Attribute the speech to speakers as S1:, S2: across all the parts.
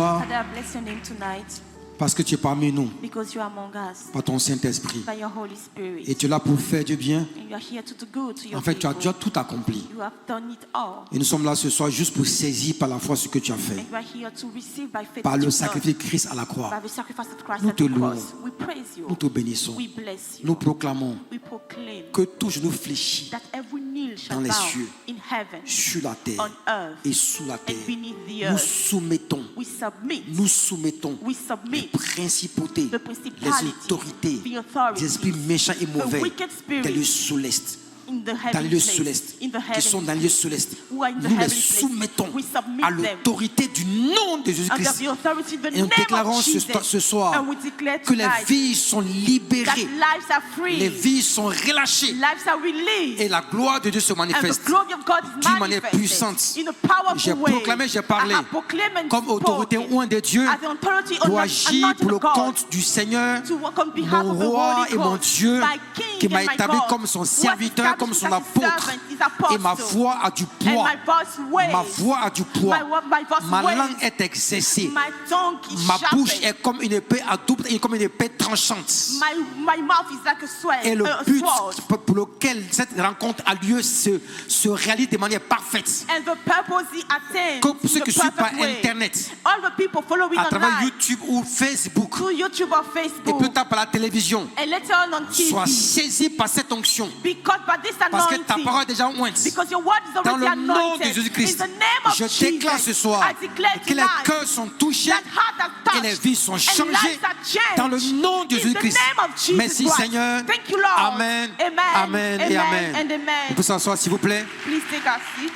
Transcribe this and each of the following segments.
S1: gloire
S2: Father, I bless your name tonight
S1: parce que tu es parmi nous,
S2: because you are among us
S1: par ton Saint-Esprit.
S2: by your Holy Spirit.
S1: Et tu es là pour faire du bien.
S2: And you are here to do good to your
S1: En fait, tu as
S2: people.
S1: déjà tout accompli.
S2: You have done it all.
S1: Et nous sommes là ce soir juste pour saisir par la foi ce que tu as fait.
S2: And you are here to receive by faith
S1: Par
S2: what
S1: le
S2: you've done.
S1: sacrifice de Christ à la croix.
S2: By the sacrifice of Christ
S1: Nous
S2: at
S1: te
S2: the
S1: louons.
S2: cross. We praise you.
S1: Nous te bénissons.
S2: We bless you.
S1: Nous proclamons
S2: We proclaim
S1: que tout genou fléchit
S2: that every knee shall
S1: dans les
S2: bow
S1: cieux,
S2: in heaven,
S1: sur la terre
S2: on earth,
S1: et sous la terre.
S2: and beneath the
S1: Nous
S2: earth.
S1: soumettons,
S2: We submit.
S1: nous soumettons
S2: We
S1: les
S2: submit
S1: principautés,
S2: the
S1: les
S2: principalities,
S1: autorités,
S2: the authorities,
S1: les esprits méchants et
S2: the
S1: mauvais
S2: wicked
S1: dans les
S2: spirits
S1: célestes,
S2: in the
S1: dans
S2: heavenly
S1: les lieux
S2: place,
S1: célestes,
S2: in the
S1: qui sont
S2: heavenly
S1: dans les lieux célestes.
S2: who are in the
S1: Nous les
S2: heavenly place.
S1: soumettons
S2: We submit
S1: à
S2: them
S1: l'autorité du nom de
S2: under
S1: Jésus-Christ.
S2: the authority of the
S1: Et nous
S2: name
S1: déclarons
S2: of Jesus.
S1: ce soir
S2: And we declare
S1: que les
S2: tonight
S1: vies sont
S2: that
S1: libérées,
S2: lives are free,
S1: les vies sont relâchées
S2: lives are released,
S1: et la gloire de Dieu se
S2: and the
S1: manifeste.
S2: glory of God is
S1: D'une manière
S2: manifested
S1: puissante.
S2: in a powerful
S1: J'ai
S2: way.
S1: proclamé, j'ai parlé
S2: I have proclaimed and
S1: comme autorité
S2: spoken
S1: oint de Dieu
S2: as the authority
S1: pour
S2: on
S1: agir pour le compte du Seigneur,
S2: to work on behalf
S1: mon
S2: of the
S1: roi
S2: Holy
S1: et mon
S2: God,
S1: Dieu,
S2: my King
S1: qui m'a
S2: and my
S1: établi
S2: God,
S1: comme son
S2: who has
S1: serviteur, comme son
S2: established us as his
S1: apôtre.
S2: servant, his apostle.
S1: Et ma voix a du
S2: And
S1: poids.
S2: my voice weighs.
S1: Ma voix a du poids.
S2: My voice
S1: Ma
S2: weighs.
S1: langue est exercée.
S2: My tongue is
S1: Ma bouche
S2: sharpened.
S1: est comme une épée à double, comme une épée tranchante.
S2: My mouth is like a sword.
S1: Et le
S2: A
S1: but
S2: sword.
S1: pour lequel cette rencontre a lieu se réalise de manière parfaite.
S2: And the purpose is attained
S1: Que pour ceux
S2: in
S1: qui
S2: the
S1: suivent par
S2: perfect way.
S1: Internet,
S2: All the people following
S1: à travers
S2: online,
S1: YouTube ou Facebook,
S2: through YouTube or
S1: et
S2: Facebook,
S1: plus tard par la télévision,
S2: and later on TV,
S1: sois saisi par cette onction.
S2: because by this
S1: Parce que ta
S2: anointing,
S1: parole est déjà ointe.
S2: because your word is
S1: Dans
S2: already
S1: le nom de
S2: anointed,
S1: Jésus-Christ,
S2: in the name of
S1: je
S2: Jesus,
S1: déclare ce soir
S2: I declare
S1: que les
S2: tonight
S1: cœurs sont touchés
S2: that heart has
S1: et les
S2: touched,
S1: vies sont
S2: and
S1: changées
S2: lives are changed,
S1: dans le nom de
S2: in the
S1: Jésus-Christ.
S2: name of Jesus
S1: Merci
S2: Christ.
S1: Seigneur.
S2: Thank you, Lord.
S1: Amen.
S2: Amen.
S1: Amen et amen.
S2: And amen.
S1: On peut s'asseoir s'il vous plaît.
S2: Please take a seat.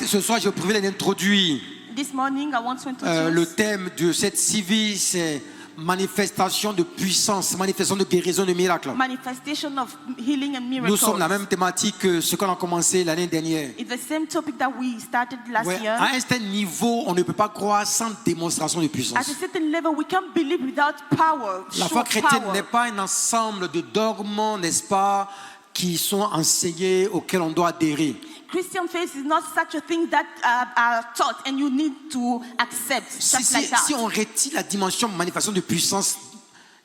S1: Ce soir, j'ai le privilège d'introduire
S2: This morning, I want to introduce
S1: le thème de cette CV, c'est manifestation de puissance, manifestation de guérison, de miracle.
S2: manifestation of healing and
S1: Nous
S2: miracles.
S1: sommes la même thématique que ce qu'on a commencé l'année dernière.
S2: It's the same topic that we started last
S1: Ouais,
S2: year.
S1: à un certain niveau, on ne peut pas croire sans démonstration de
S2: At
S1: puissance.
S2: a certain level, we can't believe without power.
S1: La
S2: show
S1: foi chrétienne
S2: power.
S1: n'est pas un ensemble de dogmes, n'est-ce pas, qui sont enseignés, auxquels on doit adhérer.
S2: Christian faith is not such a thing that are taught and you need to accept just like that.
S1: Si on retire la dimension manifestation de puissance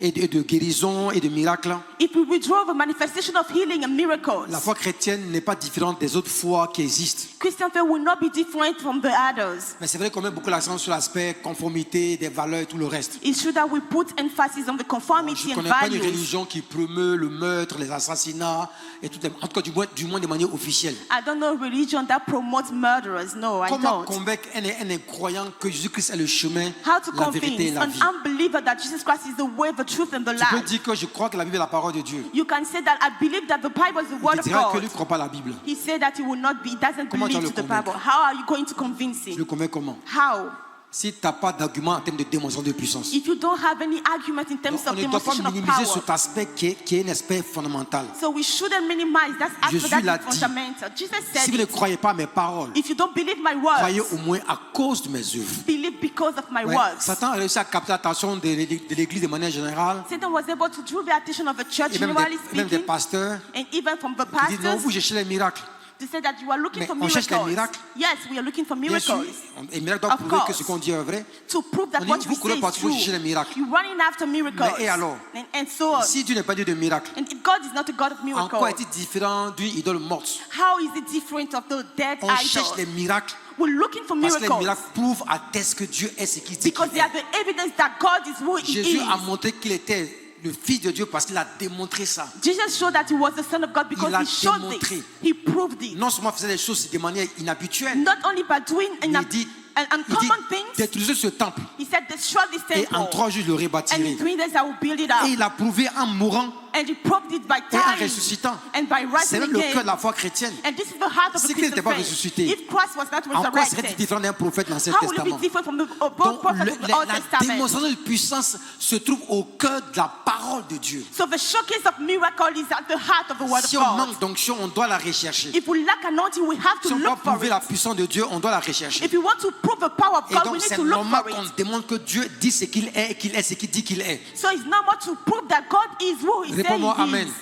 S1: et de guérison et de miracle,
S2: If we withdraw the manifestation of healing and miracles,
S1: la foi chrétienne n'est pas différente des autres foi qui existent.
S2: Christian faith will not be different from the others.
S1: Mais c'est vrai qu'on met beaucoup l'accent sur l'aspect conformité, des valeurs et tout le reste.
S2: It's true that we put emphasis on the
S1: Je
S2: conformity
S1: ne
S2: and
S1: connais pas une
S2: values.
S1: religion qui promeut le meurtre, les assassinats, et tout, en tout cas du moins de manière officielle.
S2: I don't know a religion that promotes murderers. No, I
S1: Comment
S2: don't.
S1: convaincre un incroyant que Jésus-Christ est le chemin,
S2: How to
S1: la vérité et
S2: convince
S1: la
S2: an
S1: vie?
S2: unbeliever that Jesus Christ is the way, the truth, and the
S1: Tu peux
S2: life?
S1: dire que je crois que la Bible est la parole de Dieu.
S2: You can say that I believe that the Bible is the
S1: Il
S2: word
S1: te
S2: of
S1: dira que
S2: God.
S1: lui ne croit pas à la Bible.
S2: He said that he will not be, he doesn't
S1: Comment tu vas
S2: believe
S1: le
S2: to the
S1: convaincre?
S2: Bible. How are you going to convince
S1: Je le
S2: him?
S1: commets comment?
S2: How?
S1: Si tu n'as pas d'argument en termes de démonstration de puissance.
S2: If you don't have any argument in terms
S1: Donc, on
S2: of
S1: ne doit pas
S2: demonstration of
S1: minimiser
S2: power.
S1: cet aspect qui est un aspect fondamental.
S2: So we shouldn't minimize that
S1: Jésus
S2: aspect
S1: l'a
S2: that
S1: dit.
S2: is fundamental. Jesus
S1: Si
S2: said
S1: vous ne
S2: it.
S1: croyez pas à mes paroles,
S2: If you don't believe my
S1: croyez
S2: words,
S1: au moins à cause de mes œuvres.
S2: believe because of my
S1: Ouais,
S2: words.
S1: Satan a réussi à capter l'attention de l'Église de manière générale,
S2: Satan was able to draw the attention of the church,
S1: et même
S2: generally
S1: des
S2: speaking,
S1: pasteurs
S2: and even from the
S1: qui disent non,
S2: pastors.
S1: vous cherchez les miracles.
S2: To say that you are looking
S1: Mais
S2: for
S1: on cherche les
S2: miracles.
S1: miracles.
S2: Yes, we are looking for
S1: Bien sûr,
S2: miracles.
S1: les miracles doivent
S2: Of
S1: prouver que
S2: course.
S1: ce qu'on dit est vrai.
S2: To prove that
S1: On dit,
S2: what
S1: vous
S2: we say
S1: courez
S2: is
S1: partout pour
S2: true.
S1: chercher les miracles.
S2: You're running after miracles.
S1: Mais et alors?
S2: And so on.
S1: Si Dieu n'est pas Dieu de miracles,
S2: And if God is not a God of
S1: en quoi
S2: miracles,
S1: est-il différent d'une idole morte?
S2: how is it different of the dead
S1: On cherche les
S2: idol?
S1: miracles
S2: We're looking for
S1: parce que les
S2: miracles
S1: miracles prouvent, attestent que Dieu est ce qu'il dit
S2: because
S1: qu'il
S2: they are the evidence that God is who He
S1: Jésus
S2: is.
S1: a montré qu'il était le Fils de Dieu parce qu'il a démontré ça.
S2: Jesus showed that He was the Son of God because
S1: Il a
S2: He showed
S1: démontré.
S2: this. He proved it.
S1: Non seulement faisait les choses de manière inhabituelle,
S2: Not only by doing
S1: mais il dit,
S2: uncommon things,
S1: détruisez ce temple
S2: He said, destroy this
S1: et en
S2: temple.
S1: 3 jours je le
S2: And in
S1: rebâtirai.
S2: 3 days I will build it up.
S1: Et il a prouvé en mourant
S2: And He proved it by
S1: et en
S2: dying
S1: ressuscitant.
S2: and by
S1: C'est
S2: rising
S1: même le cœur de
S2: again.
S1: la foi chrétienne.
S2: And this is the heart of
S1: Si
S2: the
S1: Christ n'était
S2: Christian
S1: pas
S2: faith.
S1: ressuscité,
S2: If Christ was not
S1: En quoi serait-il
S2: resurrected,
S1: différent d'un prophète dans l'Ancien
S2: how will it
S1: Testament?
S2: be different from the both
S1: Donc,
S2: prophets of the Old
S1: la
S2: Testament?
S1: démonstration de puissance se trouve au cœur de la parole de Dieu.
S2: So the showcase of miracle is at the heart of the word
S1: Si
S2: of
S1: on
S2: God.
S1: manque d'onction, on doit la rechercher.
S2: If we lack anointing, we have
S1: Si
S2: to
S1: on doit
S2: look for
S1: prouver la
S2: it.
S1: puissance de Dieu, on doit la rechercher.
S2: If we want to prove the power of
S1: Et
S2: God,
S1: donc
S2: we need
S1: c'est
S2: to look
S1: normal
S2: for
S1: qu'on
S2: it.
S1: démontre que Dieu dit ce qu'il est et qu'il est ce qu'il dit qu'il est.
S2: So it's normal to prove that God is who He says
S1: Réponds-moi
S2: He
S1: amen.
S2: is.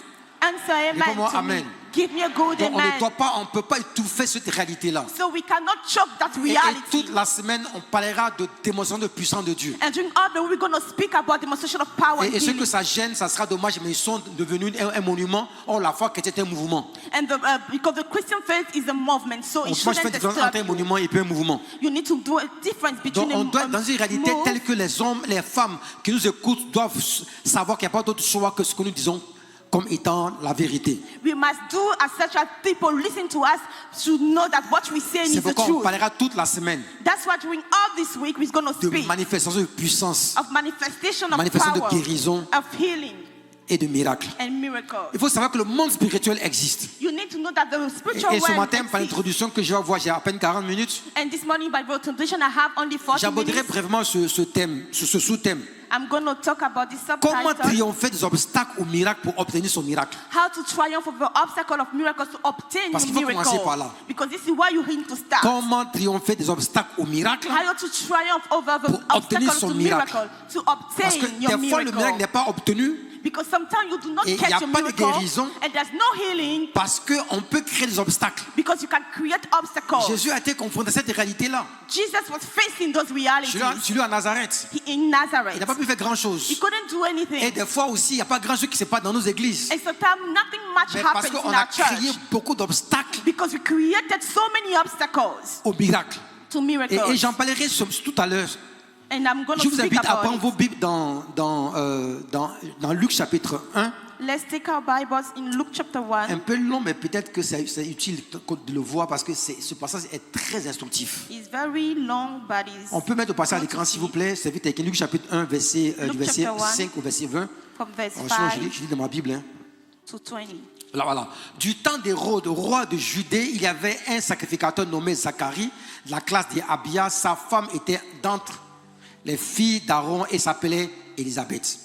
S2: Answer amen
S1: Réponds-moi
S2: to
S1: amen.
S2: me. Give me a golden
S1: Donc,
S2: man.
S1: on ne peut pas étouffer cette réalité-là.
S2: So we cannot choke that
S1: Et
S2: reality.
S1: toute la semaine, on parlera de démonstration de puissance de Dieu.
S2: And during all the week, we're going to speak about demonstration of power and
S1: Et ce
S2: healing.
S1: que ça gêne, ça sera dommage, mais ils sont devenus un monument. Or, la foi qui était un mouvement.
S2: And because the Christian faith is a movement, so it
S1: Donc, moi, je fais
S2: shouldn't
S1: une différence entre un
S2: disturb you.
S1: monument et puis un mouvement.
S2: You need to do a difference between
S1: Donc, on doit être dans une réalité
S2: move.
S1: telle que les hommes, les femmes qui nous écoutent doivent savoir qu'il n'y a pas d'autre choix que ce que nous disons comme étant la vérité.
S2: We must do as such as people listen to us should know that what we say
S1: C'est
S2: is the
S1: pourquoi on
S2: truth.
S1: parlera toute la semaine
S2: That's why during all this week we're going to
S1: de
S2: speak
S1: manifestation de puissance
S2: of manifestation of
S1: manifestation de
S2: power,
S1: guérison.
S2: of healing
S1: et de miracles.
S2: and miracles.
S1: Il faut savoir que le monde spirituel existe.
S2: You need to know that the spiritual
S1: Et ce
S2: world
S1: matin, par
S2: exists.
S1: l'introduction que je vais voir, j'ai à peine 40 minutes,
S2: And this morning by presentation I have only 40
S1: j'aborderai
S2: minutes.
S1: brièvement ce thème, ce sous-thème.
S2: I'm going to talk about the
S1: Comment
S2: subtitle.
S1: triompher des obstacles au miracle pour obtenir son miracle?
S2: How to triumph over the obstacle of miracles to obtain
S1: Parce
S2: your
S1: qu'il faut commencer
S2: miracle.
S1: par là.
S2: Because this is why you need to start.
S1: Comment triompher des obstacles au miracle?
S2: How to triumph over the
S1: Pour obtenir
S2: obstacle
S1: son
S2: to
S1: miracle.
S2: miracle. To
S1: Parce que
S2: obtain your
S1: des fois, le miracle n'est
S2: miracle.
S1: pas obtenu
S2: Because sometimes you do not
S1: Et il y
S2: catch
S1: a
S2: your
S1: pas de
S2: miracle
S1: guérison.
S2: and there's no healing
S1: parce qu'on peut créer des obstacles.
S2: because you can create obstacles.
S1: Jésus a été confronté à cette réalité-là.
S2: Jesus was facing those realities
S1: Je l'ai à Nazareth.
S2: in Nazareth.
S1: Il n'a pas pu faire grand-chose.
S2: He couldn't do anything.
S1: Et des fois aussi, il n'y a pas grand-chose qui se passe dans nos églises.
S2: And sometimes nothing much
S1: Mais parce
S2: happens
S1: qu'on
S2: in
S1: a
S2: our church
S1: créé beaucoup d'obstacles
S2: because we created so many obstacles
S1: au miracle.
S2: to miracles.
S1: Et j'en parlerai tout à l'heure.
S2: And I'm going
S1: Je
S2: to
S1: vous
S2: speak
S1: invite à
S2: about
S1: prendre
S2: it.
S1: vos Bibles dans Luc chapitre 1.
S2: Let's take our Bibles in Luke chapter 1.
S1: Un peu long, mais peut-être que c'est utile de le voir parce que ce passage est très instructif.
S2: It's very long, but it's
S1: On peut mettre au passage à l'écran, s'il vous plaît. C'est vite avec Luc chapitre 1, du verset
S2: chapter 1.
S1: 5 au verset 20.
S2: from verse
S1: Alors, sinon,
S2: 5
S1: je lis dans ma Bible. Hein.
S2: to 20.
S1: Là, voilà. Du temps d'Hérode, roi de Judée, il y avait un sacrificateur nommé Zacharie, de la classe des Abia. Sa femme était d'entre les filles d'Aaron et s'appelait Élisabeth.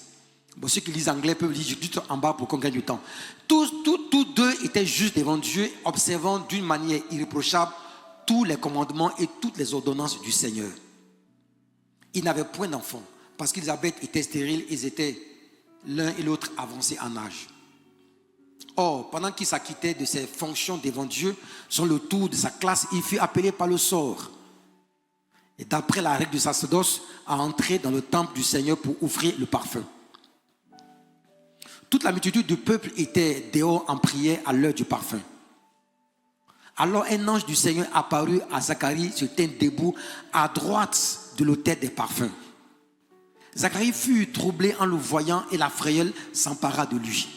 S1: Bon, ceux qui lisent anglais peuvent lire juste en bas pour qu'on gagne du temps. Tous deux étaient justes devant Dieu, observant d'une manière irréprochable tous les commandements et toutes les ordonnances du Seigneur. Ils n'avaient point d'enfants parce qu'Élisabeth était stérile, ils étaient l'un et l'autre avancés en âge. Or, pendant qu'il s'acquittait de ses fonctions devant Dieu, sur le tour de sa classe, il fut appelé par le sort. Et d'après la règle du sacerdoce, à entrer dans le temple du Seigneur pour offrir le parfum. Toute la multitude du peuple était dehors en prière à l'heure du parfum. Alors un ange du Seigneur apparut à Zacharie, se tint debout à droite de l'autel des parfums. Zacharie fut troublé en le voyant et la frayeur s'empara de lui.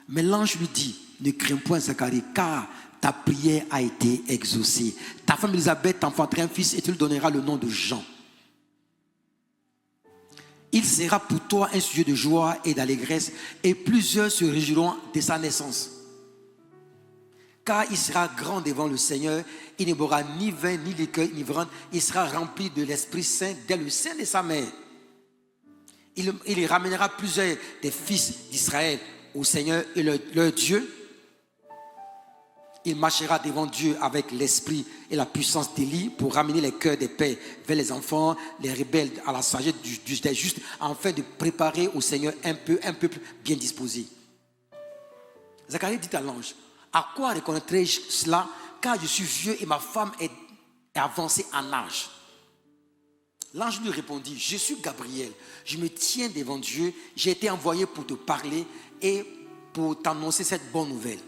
S1: Mais l'ange lui dit, ne crains point Zacharie, car ta prière a été exaucée. Ta femme Élisabeth t'enfantera un fils et tu lui donneras le nom de Jean. Il sera pour toi un sujet de joie et d'allégresse, et plusieurs se réjouiront de sa naissance. Car il sera grand devant le Seigneur, il ne boira ni vin, ni liqueur, ni ivrogne, il sera rempli de l'Esprit Saint dès le sein de sa mère. Il ramènera plusieurs des fils d'Israël au Seigneur et leur Dieu. Il marchera devant Dieu avec l'esprit et la puissance d'Élie pour ramener les cœurs des pères vers les enfants, les rebelles à la sagesse des justes, afin de préparer au Seigneur un peuple bien disposé. Zacharie dit à l'ange, à quoi reconnaîtrai-je cela, car je suis vieux et ma femme est avancée en âge. L'ange lui répondit, je suis Gabriel, je me tiens devant Dieu, j'ai été envoyé pour te parler et pour t'annoncer cette bonne nouvelle.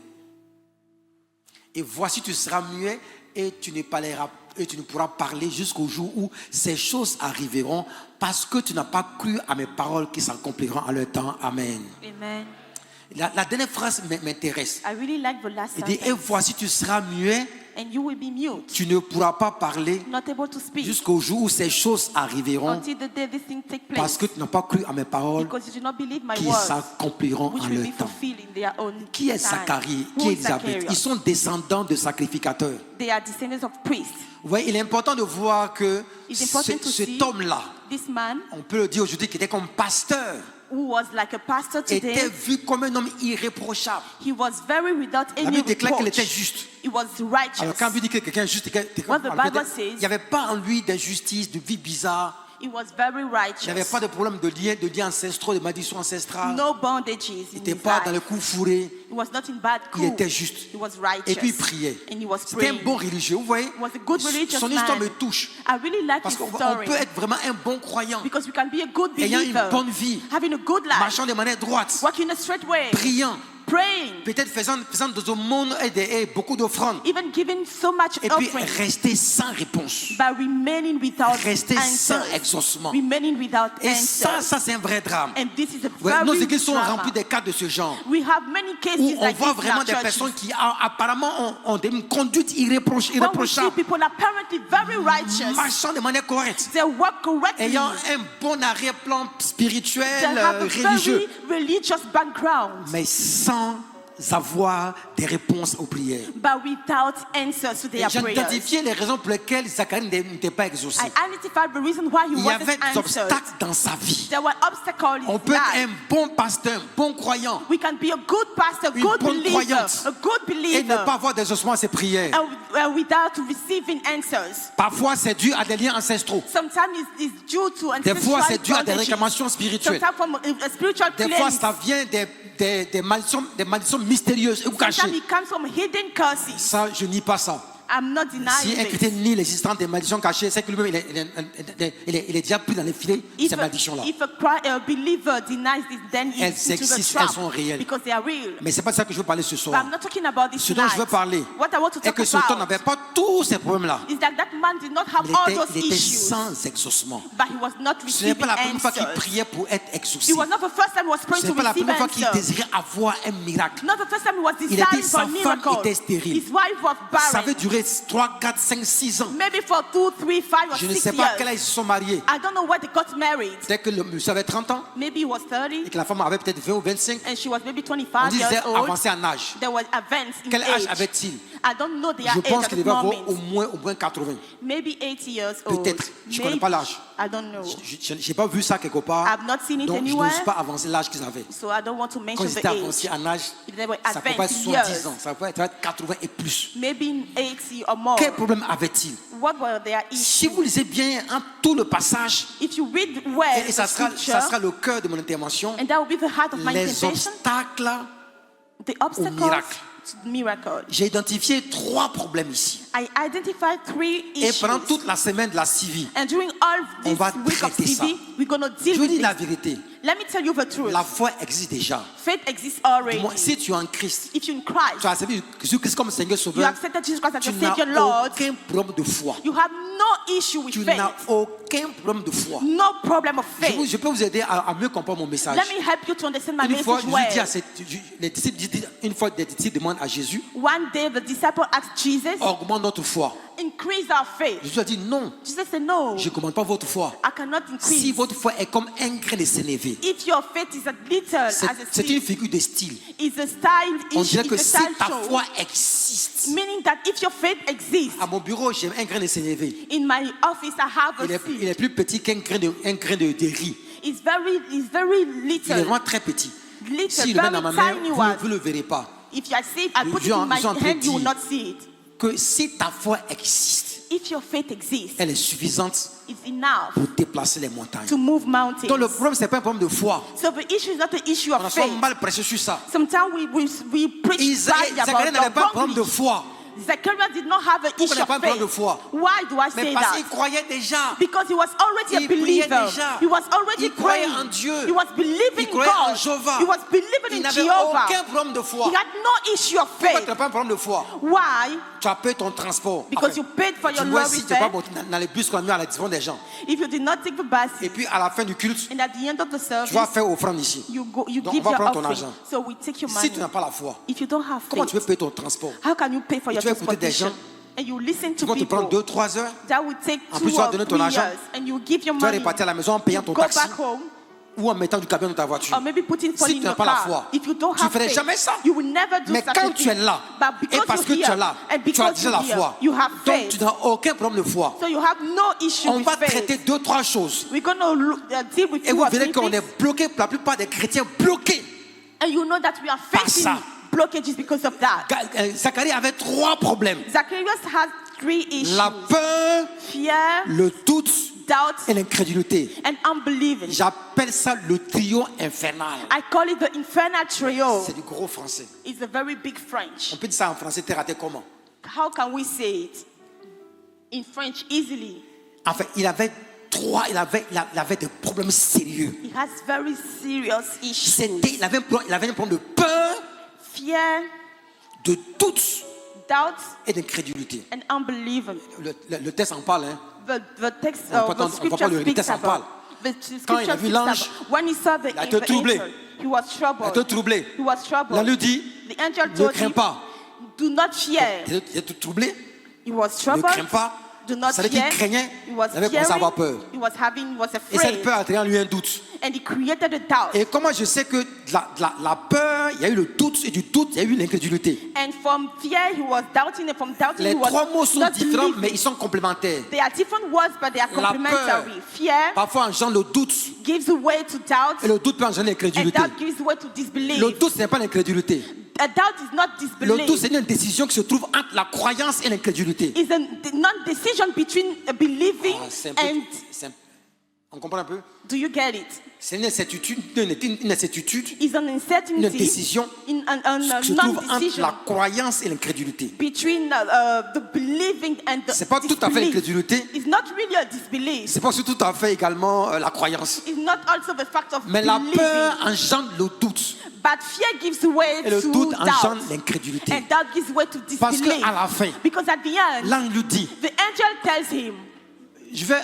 S1: Et voici, tu seras muet et tu ne pourras parler jusqu'au jour où ces choses arriveront, parce que tu n'as pas cru à mes paroles qui s'accompliront à leur temps. Amen.
S2: Amen.
S1: La dernière phrase m'intéresse.
S2: I really like the last
S1: Il dit, et
S2: sentence.
S1: voici, tu seras muet,
S2: And you will be mute,
S1: tu ne pourras pas parler
S2: not able to speak
S1: jusqu'au jour où ces choses arriveront,
S2: until the day this thing take
S1: parce
S2: place.
S1: que tu n'as pas cru à mes paroles
S2: Because you do not believe my
S1: qui
S2: words,
S1: s'accompliront
S2: which
S1: en
S2: will
S1: leur
S2: be
S1: temps.
S2: fulfilled in their own
S1: Qui est
S2: time.
S1: Zacharie?
S2: Who
S1: Qui est
S2: is
S1: Élisabeth?
S2: Zacharias?
S1: Ils sont descendants de sacrificateurs.
S2: They are descendants of priests.
S1: Vous voyez, il est important de voir que
S2: It's important to see
S1: cet homme-là,
S2: this man,
S1: on peut le dire aujourd'hui, qui était comme pasteur,
S2: who was like a pastor
S1: était
S2: today,
S1: vu comme un homme irréprochable.
S2: he was very without
S1: La
S2: any
S1: Bible déclare qu'il
S2: reproach.
S1: était juste.
S2: He was righteous.
S1: Alors quand on dit que quelqu'un est juste,
S2: What the Bible says,
S1: il n'y avait pas en lui d'injustice, de vie bizarre.
S2: It was very
S1: Il n'y avait
S2: righteous.
S1: pas de problème de liens ancestraux, de malédictions ancestrales.
S2: No bondages
S1: Il
S2: in
S1: n'était
S2: his
S1: pas dans le
S2: life.
S1: coup fourré.
S2: He was not in bad
S1: Il
S2: coup.
S1: était juste.
S2: He was
S1: Et puis il
S2: righteous.
S1: priait.
S2: And he was
S1: C'était un
S2: praying.
S1: bon religieux. Vous voyez,
S2: He was a good religious
S1: son histoire
S2: man.
S1: me touche.
S2: I really like
S1: Parce
S2: his
S1: qu'on
S2: story.
S1: peut être vraiment un bon croyant,
S2: Because we can be a good
S1: ayant une
S2: believer,
S1: bonne vie,
S2: having a good life,
S1: marchant de manière droite,
S2: walking a straight way,
S1: priant,
S2: praying,
S1: peut-être faisant des aumônes et beaucoup d'offrandes.
S2: even giving so much
S1: Et puis
S2: offering,
S1: rester sans réponse.
S2: but remaining without
S1: Rester sans
S2: answers.
S1: exaucement.
S2: Remaining without
S1: Et ça
S2: answers.
S1: c'est un vrai drame.
S2: And this is a
S1: Ouais,
S2: very
S1: nos églises sont
S2: drama.
S1: remplies des cas de ce genre.
S2: We have many cases
S1: Où on
S2: like
S1: voit
S2: this in
S1: vraiment
S2: our
S1: des
S2: churches.
S1: personnes qui apparemment ont une conduite
S2: When we see
S1: irréprochable,
S2: people apparently very righteous,
S1: marchant de manière correcte,
S2: they work correctly,
S1: ayant un bon arrière-plan
S2: they
S1: spirituel,
S2: have a
S1: religieux,
S2: very religious background,
S1: mais sans avoir des réponses aux prières.
S2: but without answers to their
S1: J'ai
S2: prayers.
S1: identifié les raisons pour lesquelles Zacharie n'était pas exaucé.
S2: I identified the reason why he
S1: Il y
S2: wasn't
S1: avait des
S2: answered.
S1: obstacles dans sa vie.
S2: There were obstacles in
S1: On
S2: his
S1: peut être
S2: life.
S1: un bon pasteur, un bon croyant,
S2: We can be a good pastor,
S1: Une
S2: good
S1: bonne
S2: believer,
S1: croyante.
S2: a good
S1: et ne
S2: believer,
S1: pas avoir d'exaucement à ses prières.
S2: without receiving answers.
S1: Parfois, c'est dû à des liens ancestraux.
S2: Sometimes it's due to
S1: Des fois,
S2: ancestral
S1: c'est dû à des
S2: bondages.
S1: réclamations spirituelles.
S2: Sometimes from a spiritual
S1: Des fois,
S2: cleansing.
S1: ça vient des malditions mystérieuses et
S2: Sometimes
S1: cachées.
S2: it comes from hidden curses.
S1: Ça, je nie pas ça.
S2: I'm not
S1: Si
S2: denying
S1: un chrétien
S2: this.
S1: nie l'existence des malédictions cachées, c'est que lui-même, il est déjà pris dans les filets de ces malédictions-là.
S2: If a believer denies this, then
S1: Elles
S2: it's into the
S1: existent,
S2: trap
S1: elles sont réelles.
S2: because they are real.
S1: Mais c'est pas de ça que je veux parler ce
S2: But
S1: soir.
S2: I'm not talking about this
S1: Ce dont je veux
S2: tonight.
S1: parler
S2: What I want to
S1: est
S2: talk
S1: que ce homme
S2: about
S1: n'avait pas tous ces problèmes-là.
S2: is that that man did not have
S1: Mais
S2: all those
S1: il était
S2: issues,
S1: sans exaucement.
S2: but he was not
S1: Ce n'est
S2: receiving
S1: pas la première fois qu'il
S2: answers.
S1: priait pour être exaucé.
S2: It was not the first time he was praying
S1: Ce
S2: to
S1: n'est pas la
S2: receive
S1: première fois qu'il
S2: answers.
S1: désirait avoir un miracle.
S2: Not the first time he was
S1: Il
S2: desiring
S1: était
S2: for a
S1: sa femme
S2: miracle.
S1: était stérile.
S2: His wife was
S1: Ça avait
S2: barren.
S1: duré 3, 4, 5, 6 ans.
S2: Maybe for 2, 3, 5 or
S1: Je ne
S2: 6
S1: sais pas à quel
S2: years.
S1: âge ils se sont mariés.
S2: I don't know why they got married.
S1: Peut-être que le monsieur avait 30 ans
S2: Maybe he was
S1: et
S2: 30
S1: que la femme avait peut-être 20 ou 25.
S2: and she was maybe
S1: On
S2: 25
S1: disait
S2: years old.
S1: avancé en âge.
S2: There was events in
S1: Quel âge
S2: age.
S1: avait-il?
S2: I don't know their
S1: Je
S2: age
S1: pense
S2: at
S1: qu'il
S2: the
S1: devait avoir
S2: moment.
S1: au moins 80.
S2: Maybe 80 years old.
S1: Peut-être. Je ne connais
S2: Maybe.
S1: pas l'âge.
S2: I don't know.
S1: Je n'ai pas vu ça quelque part.
S2: I've not seen it
S1: Donc je
S2: anywhere.
S1: n'ose pas avancer l'âge qu'ils avaient.
S2: So I don't want to
S1: Quand
S2: mention
S1: ils
S2: the
S1: étaient
S2: age.
S1: avancés en âge,
S2: If they were
S1: ça peut pas être
S2: advanced
S1: 70
S2: years,
S1: ans, ça peut être 80 et plus.
S2: maybe 80 or more.
S1: Quel problème avait-il?
S2: What were their
S1: Si
S2: issues?
S1: vous lisez bien tout le passage,
S2: If you read well
S1: et
S2: the
S1: ça sera
S2: scripture,
S1: le cœur de mon intervention,
S2: and that will be the heart of my
S1: les
S2: intervention,
S1: obstacles.
S2: the obstacles
S1: miracle.
S2: to the miracle.
S1: J'ai identifié 3 problèmes ici.
S2: I identified 3
S1: Et
S2: issues.
S1: pendant toute la semaine de la CIVI,
S2: And during all
S1: On
S2: this
S1: va
S2: week of
S1: traiter ça.
S2: CV, we're going to
S1: je
S2: deal
S1: vous
S2: with
S1: dis la
S2: this.
S1: vérité,
S2: Let me tell you the truth.
S1: la foi existe déjà.
S2: Faith exists already.
S1: Moi, si tu es en Christ,
S2: If you're in
S1: tu
S2: Christ,
S1: as accepté Jésus-Christ comme Seigneur
S2: you
S1: Sauveur,
S2: accepted Jesus Christ as
S1: tu
S2: your
S1: n'as
S2: Savior Lord,
S1: aucun problème de foi.
S2: you have no issue with
S1: Tu
S2: faith.
S1: n'as aucun problème de foi.
S2: No problem of
S1: Je
S2: faith.
S1: peux vous aider à mieux comprendre mon message.
S2: Let me help you to understand my
S1: Une fois,
S2: message
S1: Jésus dit à
S2: well.
S1: les disciples, une fois des disciples demandent à Jésus,
S2: One day the disciple asked Jesus,
S1: augmente notre foi.
S2: increase our faith.
S1: Jésus a dit non,
S2: Jesus said, no,
S1: je ne commande pas votre foi.
S2: I cannot
S1: Si
S2: increase.
S1: votre foi est comme un grain de sénévé,
S2: If your faith is a little as a
S1: c'est une
S2: seed,
S1: figure de style.
S2: it's a style
S1: On
S2: issue,
S1: dirait que
S2: it's
S1: si
S2: a style
S1: ta
S2: show.
S1: foi existe,
S2: Meaning that if your faith exists,
S1: à mon bureau, j'ai un grain de sénévé.
S2: in my office I have a
S1: Il
S2: seed.
S1: est plus petit qu'un grain de riz.
S2: It's very
S1: Il est
S2: little.
S1: vraiment très petit.
S2: Little,
S1: S'il le met dans ma
S2: very
S1: main,
S2: tiny
S1: vous
S2: one.
S1: ne le verrez pas.
S2: If I see it, I put it
S1: Jean-
S2: in my
S1: Jean
S2: hand,
S1: peut
S2: you will
S1: dire-
S2: not see it.
S1: Que si ta foi existe,
S2: If your faith exists,
S1: elle est suffisante
S2: it's enough
S1: pour déplacer les montagnes.
S2: to move mountains.
S1: Donc le problème, ce n'est pas un problème de foi.
S2: So the issue is not the issue
S1: On
S2: of
S1: a souvent
S2: faith.
S1: mal prêché sur ça.
S2: Sometimes we preach badly
S1: Zacharie n'avait
S2: about
S1: pas un problème de
S2: wrongly.
S1: foi.
S2: Zechariah did not have an
S1: Pourquoi
S2: issue
S1: il n'a pas un
S2: of
S1: problème de
S2: faith.
S1: foi?
S2: Why do I
S1: Mais
S2: say
S1: parce
S2: that?
S1: qu'il croyait déjà.
S2: Because he was already a
S1: Il priait
S2: believer.
S1: déjà.
S2: He was already
S1: Il croyait
S2: praying.
S1: en Dieu.
S2: He was believing
S1: Il
S2: in
S1: croyait en
S2: God.
S1: Jéhovah.
S2: He was believing
S1: Il
S2: in
S1: n'avait
S2: Jehovah.
S1: aucun problème de foi.
S2: He had no issue of
S1: Pourquoi tu
S2: faith.
S1: n'as pas un problème de foi?
S2: Why?
S1: Tu as payé ton transport.
S2: Because you paid for your
S1: tu vois,
S2: lorry
S1: si tu n'es pas
S2: fare.
S1: bon, dans les bus qu'on a mis à la disposition des gens.
S2: If you did not take the bus,
S1: Et puis à la fin du culte,
S2: and at the end of the
S1: tu vas
S2: service,
S1: faire offrande ici.
S2: you
S1: Donc,
S2: give
S1: on va
S2: your
S1: prendre ton
S2: offering.
S1: argent.
S2: So we take your
S1: Si
S2: money.
S1: tu n'as pas la foi,
S2: If you don't have
S1: comment tu peux
S2: faith,
S1: payer ton transport?
S2: how can you pay for your
S1: tu vas écouter des
S2: transportation?
S1: gens
S2: And you listen
S1: Qui
S2: to
S1: vont te
S2: people
S1: prendre 2-3 heures.
S2: that will take
S1: En
S2: 2
S1: plus, tu vas
S2: or
S1: donner ton
S2: 3
S1: argent.
S2: years, and you give your
S1: Tu vas
S2: money.
S1: repartir à la maison en payant ton
S2: Go
S1: taxi
S2: back home,
S1: ou en mettant du camion dans ta voiture.
S2: or maybe putting fuel
S1: Si
S2: in
S1: tu n'as
S2: your
S1: pas la
S2: car.
S1: foi,
S2: If you don't
S1: tu
S2: have
S1: ferais
S2: faith,
S1: jamais ça.
S2: you will never do
S1: Mais
S2: such
S1: quand
S2: a
S1: tu es
S2: thing.
S1: là,
S2: But
S1: et
S2: because
S1: parce que
S2: you're
S1: tu es
S2: here,
S1: là,
S2: and
S1: tu as
S2: because
S1: déjà
S2: you're
S1: la
S2: here,
S1: foi.
S2: you have
S1: Donc
S2: faith.
S1: tu n'as aucun problème de foi.
S2: So you have no issue
S1: On
S2: with
S1: va
S2: faith.
S1: traiter 2-3 choses.
S2: We're going to deal with
S1: Et
S2: two
S1: vous
S2: or
S1: verrez
S2: three
S1: qu'on
S2: things.
S1: est bloqué, la plupart des chrétiens bloqués.
S2: And you know that we are facing
S1: ça.
S2: blockages because of that.
S1: Zacharie avait 3 problèmes.
S2: Zacharias has 3 issues.
S1: La peur,
S2: Fear,
S1: le doute
S2: doubt,
S1: et l'incrédulité.
S2: and unbelieving.
S1: J'appelle ça le trio infernal.
S2: I call it the infernal trio.
S1: C'est du gros français.
S2: It's a very big French.
S1: On peut dire ça en français terre à terre comment?
S2: How can we say it in French easily?
S1: En fait, il avait des problèmes sérieux.
S2: He has very serious issues.
S1: Il avait un problème de peur,
S2: Fear,
S1: de doute
S2: doubt,
S1: et d'incrédulité.
S2: and unbelieving.
S1: Le texte en parle. Hein.
S2: The text,
S1: On va
S2: the
S1: pas
S2: scripture
S1: le
S2: speaks
S1: texte en parle.
S2: about.
S1: Quand il a vu l'ange,
S2: when he saw the
S1: il a été
S2: the
S1: troublé.
S2: angel, he was
S1: Il a
S2: troubled.
S1: été troublé.
S2: He was troubled.
S1: Là, lui dit,
S2: The angel
S1: ne
S2: told
S1: crains
S2: him,
S1: pas.
S2: do not fear.
S1: Il a été troublé.
S2: He was
S1: Ne
S2: troubled.
S1: crains pas.
S2: Do not
S1: Ça veut dire
S2: fear.
S1: qu'il craignait.
S2: He was
S1: Il avait commencé à avoir peur.
S2: fearing. He was
S1: Et cette
S2: afraid.
S1: peur a créé en lui un doute.
S2: And he created a doubt.
S1: Et comment je sais que la peur, il y a eu le doute, et du doute, il y a eu l'incrédulité.
S2: And from fear, he was doubting, and from doubting,
S1: Les
S2: he was
S1: trois mots sont
S2: not
S1: différents, mais
S2: believing.
S1: ils sont complémentaires.
S2: They are different words, but they are
S1: La
S2: complementary.
S1: peur,
S2: Fear
S1: parfois engendre le doute,
S2: gives way to doubt,
S1: et le doute peut engendrer
S2: and
S1: l'incrédulité.
S2: doubt gives way to disbelief.
S1: Le doute, ce n'est pas l'incrédulité.
S2: A doubt is not
S1: Le doute,
S2: disbelief.
S1: c'est une décision qui se trouve entre la croyance et l'incrédulité.
S2: It's a non-decision between believing
S1: C'est un peu-
S2: and.
S1: on comprend un peu?
S2: Do you get it?
S1: C'est une incertitude,
S2: It's an uncertainty,
S1: une décision qui se trouve entre
S2: non-decision
S1: la croyance et l'incrédulité.
S2: between the believing and the
S1: C'est pas tout à fait
S2: disbelief.
S1: l'incrédulité.
S2: It's not really a disbelief.
S1: C'est pas tout à fait également la croyance.
S2: It's not also the fact of
S1: Mais la
S2: believing.
S1: peur engendre le doute.
S2: But fear gives way
S1: Et le
S2: to
S1: doute
S2: doubt.
S1: engendre l'incrédulité.
S2: And doubt gives way to
S1: Parce
S2: disbelief.
S1: qu'à la fin,
S2: Because at the end,
S1: l'ange lui dit,
S2: the angel tells him,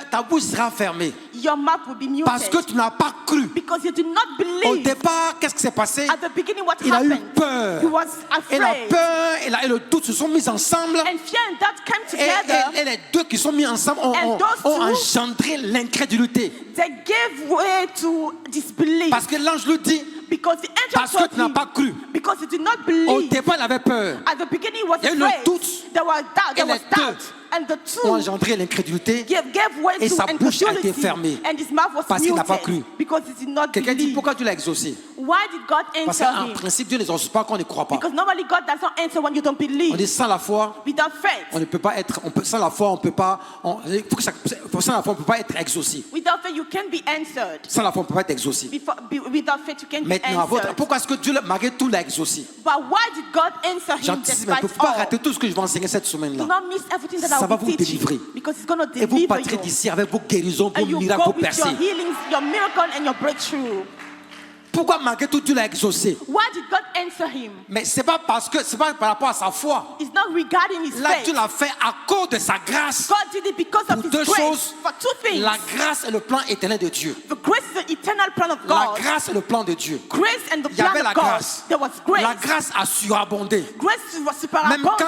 S1: ta bouche sera fermée.
S2: your mouth will be muted.
S1: Parce que tu n'as pas cru.
S2: Because you did not
S1: Au
S2: believe.
S1: départ, qu'est-ce qui s'est passé?
S2: At the beginning, what
S1: Il a eu
S2: happened?
S1: peur.
S2: He was
S1: Et la
S2: afraid.
S1: peur et le doute se sont mis ensemble.
S2: And fear and doubt came
S1: Et,
S2: together.
S1: et les deux qui sont mis ensemble ont
S2: And those two-
S1: engendré l'incrédulité.
S2: They gave way to disbelief.
S1: Parce que l'ange lui dit,
S2: Because the angel
S1: parce que
S2: told
S1: tu n'as
S2: him,
S1: pas cru.
S2: because he did not
S1: Au
S2: believe.
S1: départ, il avait peur.
S2: At the beginning, he was
S1: Il y a eu le
S2: afraid.
S1: doute.
S2: There was doubt. There
S1: Et
S2: was
S1: les deux
S2: doubt. And the
S1: Ont
S2: two
S1: engendré l'incrédulité.
S2: gave way
S1: Et
S2: to
S1: sa bouche a été
S2: incredulity.
S1: fermée.
S2: And his mouth was
S1: Parce qu'il n'a pas
S2: muted.
S1: cru.
S2: Because he did not
S1: Quelqu'un dit,
S2: believe.
S1: pourquoi tu l'as exaucé?
S2: Why did God
S1: Parce
S2: answer
S1: qu'en
S2: him?
S1: principe, Dieu n'exauce pas quand on ne croit pas.
S2: Because normally God does not answer when you don't
S1: On
S2: believe.
S1: dit sans la foi,
S2: Without faith.
S1: on ne peut pas être, sans la foi, on peut pas, sans la foi, on peut pas être exaucé.
S2: Without faith, you can be answered.
S1: Sans la foi, on peut pas être exaucé.
S2: Without faith, you can be
S1: Maintenant,
S2: answered.
S1: pourquoi est-ce que Dieu, malgré tout, l'a exaucé?
S2: But why did God answer him
S1: J'anticipe un peu,
S2: despite
S1: faut pas
S2: all?
S1: rater tout ce que je vais enseigner cette
S2: Do
S1: semaine-là.
S2: not miss everything that
S1: Ça
S2: I
S1: va
S2: will
S1: vous
S2: teach you.
S1: délivrer.
S2: Because it's going to
S1: Et vous
S2: deliver
S1: partirez
S2: you.
S1: d'ici avec vos guérisons, vos
S2: And you
S1: miracles,
S2: go
S1: vos
S2: with your
S1: percées.
S2: healings, your miracle, and your breakthrough.
S1: Pourquoi malgré tout Dieu l'a exaucé?
S2: Why did God answer him?
S1: Mais c'est pas par rapport à sa foi.
S2: It's not regarding his
S1: Là,
S2: faith.
S1: Dieu l'a fait à cause de sa grâce.
S2: God did it because
S1: Pour
S2: of his
S1: deux
S2: grace.
S1: choses.
S2: For two things.
S1: La grâce et le plan éternel de Dieu.
S2: The grace is the eternal plan of
S1: La
S2: God.
S1: grâce et le plan de Dieu.
S2: Grace and the
S1: Il y avait
S2: plan
S1: la
S2: of God.
S1: grâce.
S2: There was grace.
S1: La grâce a surabondé.
S2: Grace was
S1: Même quand des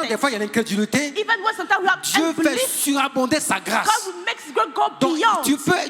S2: superabundant.
S1: fois il y a l'incrédulité,
S2: Even when sometimes we have
S1: Dieu fait
S2: unbelief,
S1: surabonder sa grâce.
S2: God will make God go
S1: Donc
S2: beyond.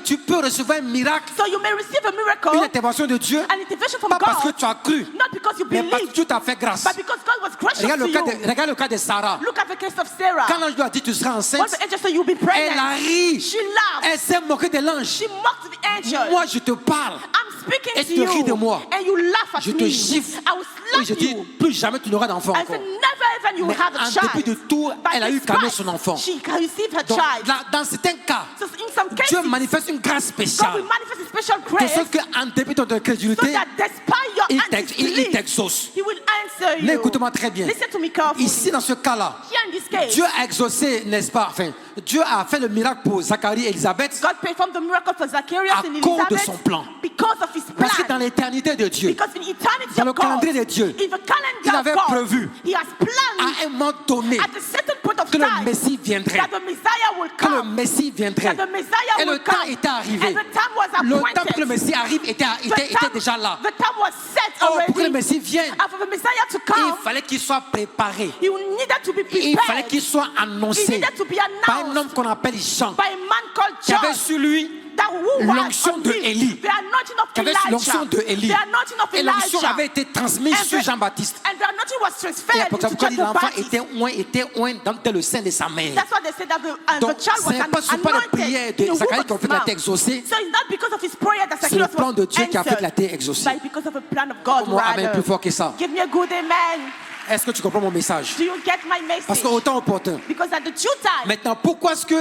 S1: tu peux recevoir un miracle,
S2: So you may receive a miracle,
S1: une intervention de Dieu,
S2: an intervention from
S1: pas parce que
S2: God,
S1: tu as cru,
S2: not because you
S1: mais parce que
S2: believe,
S1: Dieu t'a fait grâce.
S2: but because God was gracious
S1: Regarde
S2: to you.
S1: regarde le cas de Sarah.
S2: Look at the case of Sarah.
S1: Quand l'ange lui a dit tu seras
S2: When
S1: enceinte,
S2: the angel said you'll be
S1: elle
S2: pregnant,
S1: a ri.
S2: she laughed.
S1: Elle s'est moquée de l'ange.
S2: She mocked the angel.
S1: Moi je te parle.
S2: I'm speaking
S1: Et
S2: to
S1: tu ris de
S2: you,
S1: moi.
S2: and you laugh at
S1: Je te
S2: me.
S1: gifle.
S2: I will
S1: Et je
S2: slap
S1: dis
S2: you.
S1: plus jamais tu n'auras d'enfant
S2: I
S1: encore.
S2: said never ever you will
S1: Mais
S2: have a
S1: en
S2: child.
S1: dépit de tout,
S2: But
S1: elle a eu
S2: despite,
S1: quand même son enfant.
S2: She received her
S1: Donc
S2: child.
S1: là, dans certains cas,
S2: So in some cases,
S1: Dieu manifeste une grâce
S2: God
S1: spéciale.
S2: will manifest a special
S1: De
S2: grace,
S1: sorte qu'en dépit de ton
S2: so
S1: incrédulité,
S2: that despite your
S1: il
S2: unbelief,
S1: t'exauce.
S2: He will answer
S1: Mais
S2: you.
S1: écoute-moi très bien.
S2: Listen to me carefully.
S1: Ici, dans ce cas-là,
S2: Here in this case,
S1: Dieu a exaucé, n'est-ce pas? Enfin, Dieu a fait le miracle pour Zacharie et Élisabeth
S2: God performed the miracle for Zacharias
S1: à
S2: and
S1: cause de
S2: Elizabeth
S1: son plan.
S2: because of His
S1: Parce que dans
S2: plan.
S1: l'éternité de Dieu,
S2: Because in eternity
S1: dans le
S2: of God,
S1: calendrier de Dieu,
S2: in the calendar
S1: il avait
S2: of God,
S1: prévu
S2: He has planned
S1: à un moment donné
S2: at a certain point of
S1: que le
S2: time
S1: Messie viendrait.
S2: that the Messiah will
S1: Que le
S2: come.
S1: Messie viendrait.
S2: That the Messiah
S1: Et le
S2: will
S1: temps
S2: come.
S1: était arrivé.
S2: And the time was
S1: Le
S2: appointed.
S1: temps que le Messie arrive était déjà là.
S2: The time was set
S1: Oh,
S2: already.
S1: pour que le Messie vienne,
S2: And for the Messiah to
S1: il
S2: come,
S1: fallait qu'il soit préparé.
S2: he needed to be
S1: Il fallait
S2: prepared
S1: qu'il soit
S2: He
S1: annoncé
S2: needed to be
S1: par un
S2: announced
S1: homme qu'on appelle Jean,
S2: by a man called
S1: qui avait
S2: John.
S1: sur lui
S2: That who was
S1: l'onction
S2: on
S1: de
S2: him,
S1: Élie.
S2: the anointing of
S1: qui avait l'onction de
S2: Elijah,
S1: Élie.
S2: the anointing of
S1: Et l'onction
S2: Elijah,
S1: avait été transmise
S2: And
S1: sur
S2: the-
S1: Jean-Baptiste.
S2: and the anointing was
S1: Et
S2: transferred
S1: pour ça,
S2: into
S1: pourquoi
S2: John the
S1: l'enfant
S2: Baptist.
S1: était oint dans le sein de sa mère.
S2: That's why they said that the
S1: Donc,
S2: child
S1: ce
S2: was
S1: n'est pas
S2: anointed
S1: la prière de
S2: in the
S1: Zacharie
S2: womb
S1: qui a
S2: of
S1: fait
S2: his
S1: qu'il a
S2: mouth.
S1: été exaucé.
S2: So it's not because of his prayer that
S1: C'est le
S2: Zacchaeus
S1: plan
S2: was
S1: de Dieu qui a fait qu'il a
S2: answered,
S1: été exaucé.
S2: but because of a plan of God
S1: Comment amen
S2: rather.
S1: plus fort que ça?
S2: Give me a good amen.
S1: Est-ce que tu comprends mon message?
S2: Do you get my
S1: Parce
S2: message?
S1: que autant opportun.
S2: Because at the due time,
S1: Maintenant, pourquoi est-ce que...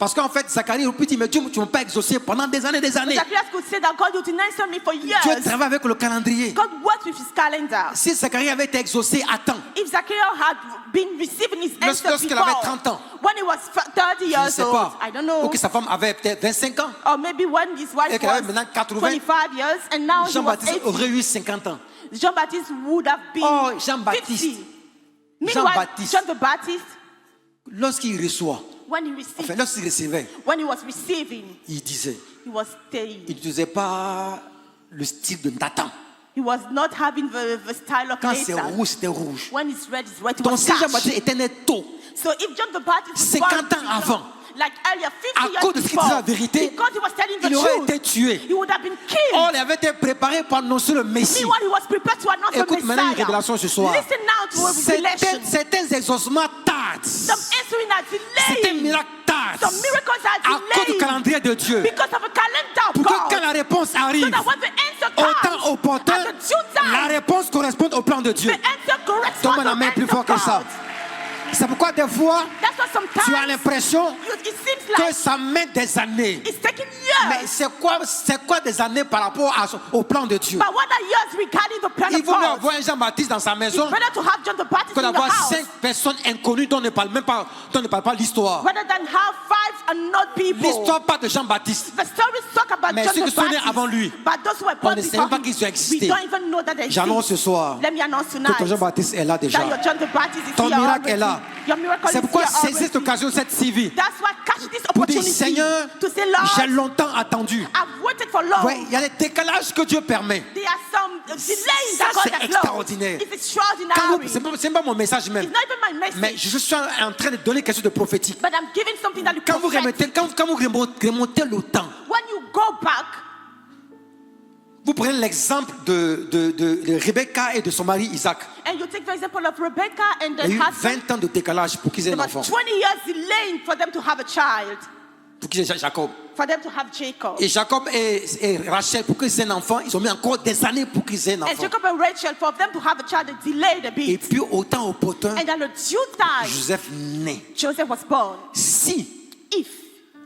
S1: Parce qu'en fait, Zacharie aurait pu dire, mais Dieu, tu ne m'as pas exaucé pendant des années, des années.
S2: Zacharias could say that God, you didn't answer me for
S1: Dieu
S2: years.
S1: travaille avec le calendrier.
S2: God works with his calendar.
S1: Si Zacharie avait été exaucé à temps,
S2: If Zachariah had been receiving his answer
S1: lorsqu'il
S2: before,
S1: avait 30 ans,
S2: when he was 30
S1: je ne
S2: years
S1: sais
S2: old,
S1: pas,
S2: I don't know,
S1: ou que sa femme avait peut-être 25 ans,
S2: or maybe when his wife
S1: et qu'elle avait
S2: was
S1: maintenant 80,
S2: 25 years and now he was
S1: Jean-Baptiste
S2: 80,
S1: aurait eu 50 ans.
S2: Jean-Baptiste would have been
S1: Oh, Jean-Baptiste.
S2: 50. Meanwhile,
S1: Jean-Baptiste.
S2: John the Baptist,
S1: Lorsqu'il reçoit,
S2: when he received,
S1: enfin lorsqu'il recevait,
S2: when he was receiving,
S1: il disait,
S2: he was saying,
S1: il n'utilisait pas le style de Nathan.
S2: he was not having the style of
S1: Quand c'est
S2: Nathan.
S1: rouge, c'était rouge.
S2: When it's red, it's red. It
S1: Donc
S2: was
S1: si
S2: cash.
S1: Jean-Baptiste était né tôt,
S2: So if John the Baptist was
S1: 50
S2: born
S1: ans avant,
S2: like earlier, 50
S1: à
S2: years
S1: cause de ce qu'il
S2: before,
S1: disait la vérité,
S2: because he was telling the
S1: il aurait
S2: truth,
S1: été tué.
S2: he would have been killed.
S1: Or, il avait été préparé pour annoncer le Messie.
S2: Meanwhile, he was prepared to announce the
S1: Écoute maintenant une
S2: Messiah.
S1: révélation ce soir.
S2: Listen now to a revelation.
S1: Certains exaucements tardent.
S2: Some answering are
S1: Certains
S2: delayed.
S1: miracles tardent.
S2: Some miracles are
S1: À cause du
S2: delayed
S1: calendrier de Dieu.
S2: because of a calendar of
S1: Pour que
S2: God.
S1: quand la réponse
S2: So
S1: arrive,
S2: that when the answer
S1: au
S2: comes,
S1: temps opportun,
S2: at the due
S1: la
S2: time,
S1: réponse correspond au plan de Dieu.
S2: the answer corresponds
S1: Donne-moi
S2: to
S1: la main
S2: the
S1: plus
S2: answer
S1: fort que ça.
S2: God.
S1: C'est pourquoi des fois,
S2: That's why sometimes
S1: tu as l'impression
S2: it seems
S1: que
S2: like
S1: ça met des années.
S2: it's taking
S1: Mais
S2: years.
S1: c'est quoi des années par rapport au plan de Dieu?
S2: But what are years regarding the plan
S1: Il
S2: of
S1: vaut mieux
S2: God?
S1: avoir un Jean-Baptiste dans sa maison
S2: It's better to have John the Baptist
S1: que
S2: in the
S1: d'avoir
S2: house
S1: 5 personnes inconnues dont on ne parle même pas, dont on ne parle pas l'histoire.
S2: rather than have 5 unknown people.
S1: L'histoire parle de Jean-Baptiste.
S2: The stories talk about
S1: Mais
S2: John
S1: ceux
S2: the
S1: qui sont nés
S2: Baptist,
S1: avant lui,
S2: but those who were
S1: on
S2: born
S1: ne sait
S2: before
S1: même pas
S2: him,
S1: qu'ils ont existé.
S2: we don't even know that they
S1: J'annonce ce
S2: exist.
S1: soir
S2: Let me announce
S1: que
S2: tonight
S1: ton Jean-Baptiste est là déjà.
S2: that your John the Baptist is
S1: Ton
S2: here
S1: miracle est
S2: already.
S1: là.
S2: Your miracle
S1: C'est
S2: is
S1: pourquoi
S2: here
S1: saisis
S2: already.
S1: cette occasion, cette CV,
S2: That's why catch this
S1: pour dire
S2: opportunity
S1: Seigneur,
S2: to say, Lord,
S1: j'ai longtemps attendu.
S2: I've waited for long.
S1: Ouais, il y a des décalages que Dieu permet.
S2: There are some delays
S1: Ça,
S2: that God
S1: c'est
S2: has allowed.
S1: extraordinaire.
S2: It's extraordinary.
S1: C'est pas mon message même.
S2: It's not even my message.
S1: Mais je suis en train de donner quelque chose de prophétique.
S2: But I'm giving something that you
S1: Quand vous
S2: prophetic.
S1: remontez le temps,
S2: When you go back,
S1: vous prenez l'exemple de Rebecca et de son mari Isaac.
S2: and you take the example of Rebecca and
S1: Il y
S2: the
S1: a eu
S2: husband,
S1: 20 ans de décalage pour qu'ils aient
S2: there
S1: un
S2: was
S1: enfant,
S2: 20 years delaying for them to have a child,
S1: pour qu'ils aient Jacob.
S2: for them to have Jacob.
S1: Et Jacob et Rachel, pour qu'ils aient un enfant, ils ont mis encore des années pour qu'ils aient un
S2: And
S1: enfant.
S2: Jacob and Rachel, for them to have a child, they delayed a
S1: Et
S2: bit.
S1: puis au temps opportun,
S2: And at the due time,
S1: Joseph naît.
S2: Joseph was born.
S1: Si
S2: If